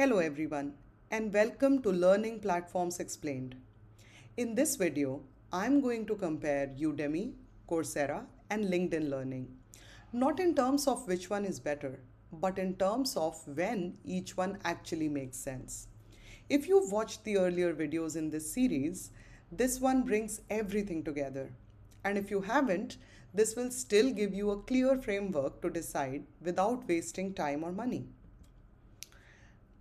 Hello everyone and welcome to Learning Platforms Explained. In this video, I'm going to compare Udemy, Coursera and LinkedIn Learning. Not in terms of which one is better, but in terms of when each one actually makes sense. If you've watched the earlier videos in this series, this one brings everything together. And if you haven't, this will still give you a clear framework to decide without wasting time or money.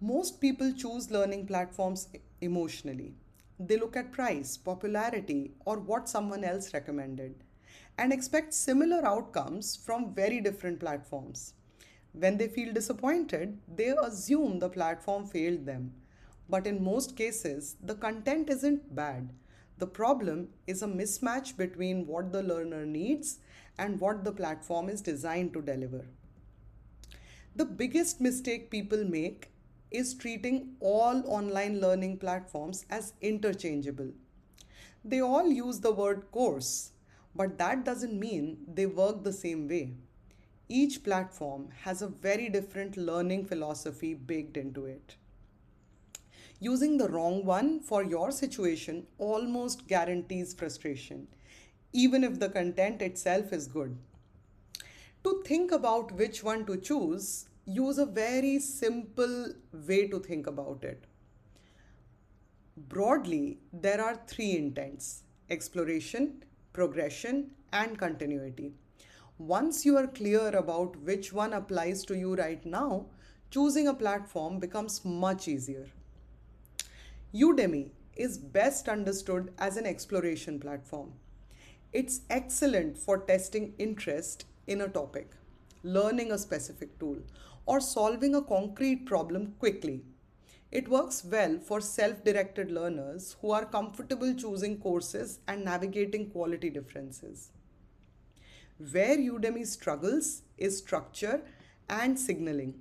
Most people choose learning platforms emotionally. They look at price, popularity, or what someone else recommended and expect similar outcomes from very different platforms. When they feel disappointed, they assume the platform failed them. But in most cases, the content isn't bad. The problem is a mismatch between what the learner needs and what the platform is designed to deliver. The biggest mistake people make is treating all online learning platforms as interchangeable. They all use the word course, but that doesn't mean they work the same way. Each platform has a very different learning philosophy baked into it. Using the wrong one for your situation almost guarantees frustration, even if the content itself is good. To think about which one to choose, use a very simple way to think about it. Broadly, there are three intents: exploration, progression, and continuity. Once you are clear about which one applies to you right now, choosing a platform becomes much easier. Udemy is best understood as an exploration platform. It's excellent for testing interest in a topic, learning a specific tool, or solving a concrete problem quickly. It works well for self directed learners who are comfortable choosing courses and navigating quality differences. Where Udemy struggles is structure and signaling.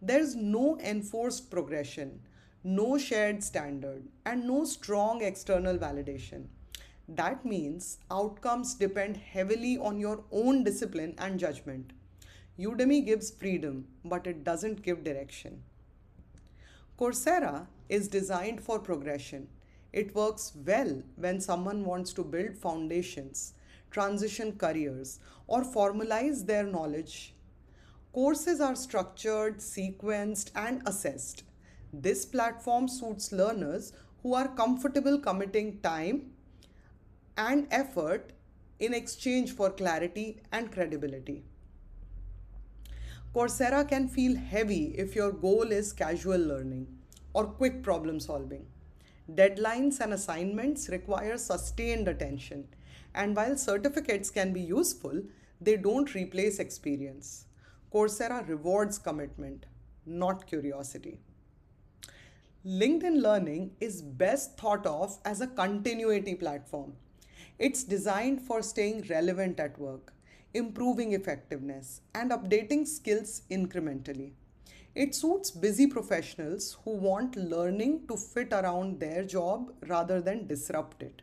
There's no enforced progression, no shared standard, and no strong external validation. That means outcomes depend heavily on your own discipline and judgment. Udemy gives freedom, but it doesn't give direction. Coursera is designed for progression. It works well when someone wants to build foundations, transition careers, or formalize their knowledge. Courses are structured, sequenced, and assessed. This platform suits learners who are comfortable committing time and effort in exchange for clarity and credibility. Coursera can feel heavy if your goal is casual learning or quick problem solving. Deadlines and assignments require sustained attention, and while certificates can be useful, they don't replace experience. Coursera rewards commitment, not curiosity. LinkedIn Learning is best thought of as a continuity platform. It's designed for staying relevant at work, improving effectiveness, and updating skills incrementally. It suits busy professionals who want learning to fit around their job rather than disrupt it.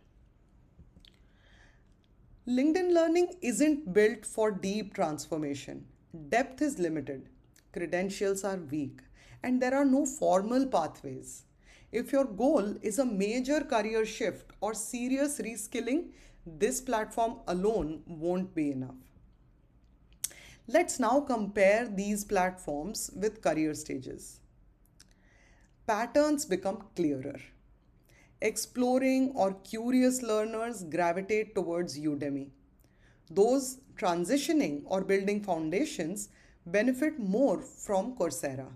LinkedIn Learning isn't built for deep transformation. Depth is limited, credentials are weak, and there are no formal pathways. If your goal is a major career shift or serious reskilling, this platform alone won't be enough. Let's now compare these platforms with career stages. Patterns become clearer. Exploring or curious learners gravitate towards Udemy. Those transitioning or building foundations benefit more from Coursera.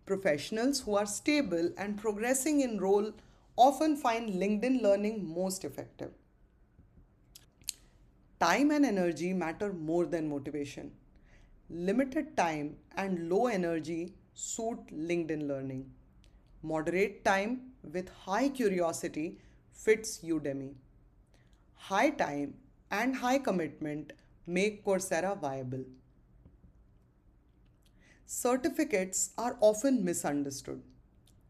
Professionals who are stable and progressing in role often find LinkedIn Learning most effective. Time and energy matter more than motivation. Limited time and low energy suit LinkedIn Learning. Moderate time with high curiosity fits Udemy. High time and high commitment make Coursera viable. Certificates are often misunderstood.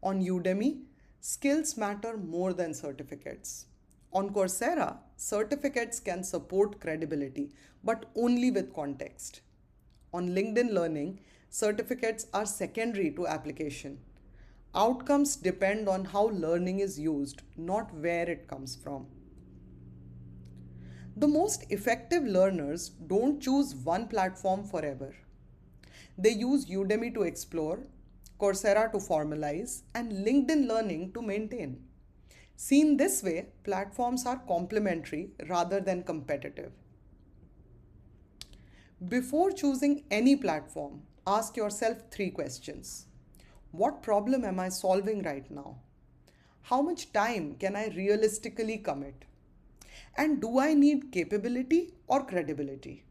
On Udemy, skills matter more than certificates. On Coursera, certificates can support credibility, but only with context. On LinkedIn Learning, certificates are secondary to application. Outcomes depend on how learning is used, not where it comes from. The most effective learners don't choose one platform forever. They use Udemy to explore, Coursera to formalize, and LinkedIn Learning to maintain. Seen this way, platforms are complementary rather than competitive. Before choosing any platform, ask yourself three questions. What problem am I solving right now? How much time can I realistically commit? And do I need capability or credibility?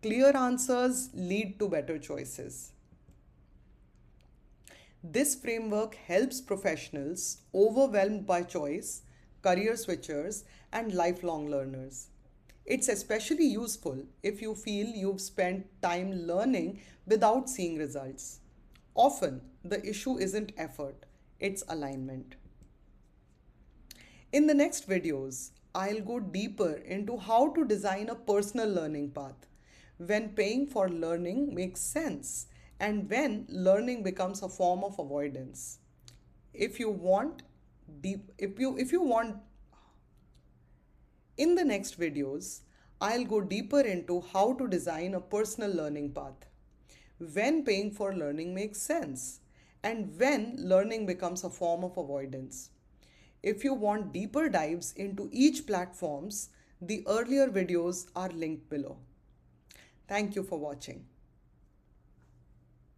Clear answers lead to better choices. This framework helps professionals overwhelmed by choice, career switchers, and lifelong learners. It's especially useful if you feel you've spent time learning without seeing results. Often, the issue isn't effort, it's alignment. In the next videos, I'll go deeper into how to design a personal learning path, when paying for learning makes sense, and when learning becomes a form of avoidance. If you want deep if you want In the next videos, I'll go deeper into how to design a personal learning path, when paying for learning makes sense, and when learning becomes a form of avoidance. If you want deeper dives into each platforms, the earlier videos are linked below. Thank you for watching.